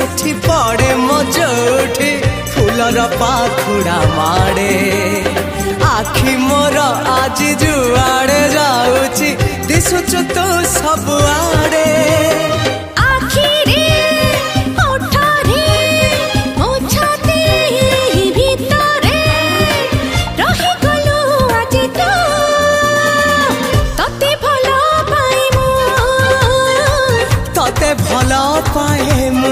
उठी पड़े मो जोठी फूलर पाखुड़ा माड़े आखि मोर आज जुआड़े जाऊची दिशुचु तू सबुआड़े भल पाए मु